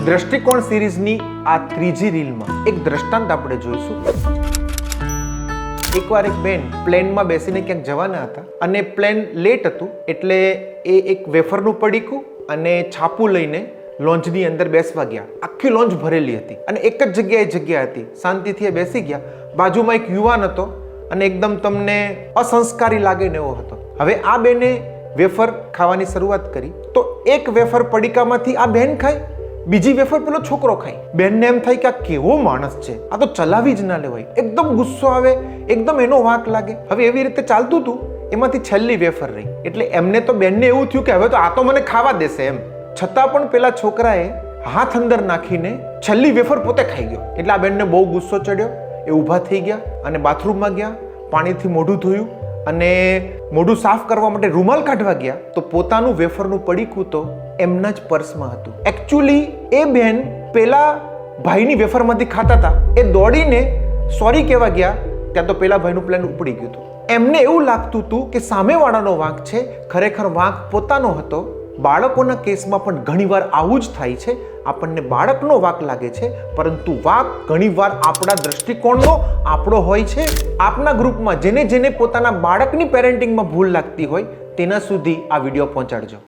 દ્રષ્ટિકોણ સિરીઝની આ ત્રીજી રીલમાં એક દ્રષ્ટાંત આપણે જોઈશું. એકવાર એક બેન પ્લેનમાં બેસીને ક્યાંક જવાના હતા અને પ્લેન લેટ હતું, એટલે એ એક વેફરનું પડીકું અને છાપું લઈને લોન્જની અંદર બેસવા ગયા. આખી લોન્જ ભરેલી હતી અને એક જ જગ્યા હતી. શાંતિથી એ બેસી ગયા. બાજુમાં એક યુવાન હતો અને એકદમ તમને અસંસ્કારી લાગે ને એવો હતો. હવે આ બેને વેફર ખાવાની શરૂઆત કરી તો એક વેફર પડીકામાંથી આ બેન ખાય, બીજી વેફર પેલો છોકરો ખાય. બેનને એમ થાય કે આ કેવો માણસ છે, આ તો ચલાવી જ ના લેવાય. એકદમ ગુસ્સો આવે, એકદમ એનો વાંક લાગે. હવે એવી રીતે ચાલતું હતું, એમાંથી છેલ્લી વેફર રહી. એટલે એમને તો બેનને એવું થયું કે હવે તો આ તો મને ખાવા દેશે એમ. છતાં પણ પેલા છોકરાએ હાથ અંદર નાખીને છેલ્લી વેફર પોતે ખાઈ ગયો. એટલે આ બેનને બહુ ગુસ્સો ચડ્યો. એ ઊભા થઈ ગયા અને બાથરૂમમાં ગયા, પાણીથી મોઢું ધોયું અને મોઢું સાફ કરવા માટે રૂમાલ કાઢવા ગયા તો પોતાનું વેફરનું પડીકું તો એમના જ પર્સમાં હતું. એકચ્યુઅલી એ બેન પેલા ભાઈની વેફરમાંથી ખાતા હતા. એ દોડીને સોરી કહેવા ગયા ત્યાં તો પેલા ભાઈનું પ્લેન ઉપડી ગયું હતું. એમને એવું લાગતું હતું કે સામેવાળાનો વાંક છે, ખરેખર વાંક પોતાનો હતો. બાળકોના કેસમાં પણ ઘણીવાર આવું જ થાય છે. આપણને બાળકનો વાંક લાગે છે, પરંતુ વાંક ઘણીવાર આપણા દ્રષ્ટિકોણનો આપણો હોય છે. આપના ગ્રુપમાં જેને પોતાના બાળકની પેરેન્ટિંગમાં ભૂલ લાગતી હોય તેના સુધી આ વિડીયો પહોંચાડજો.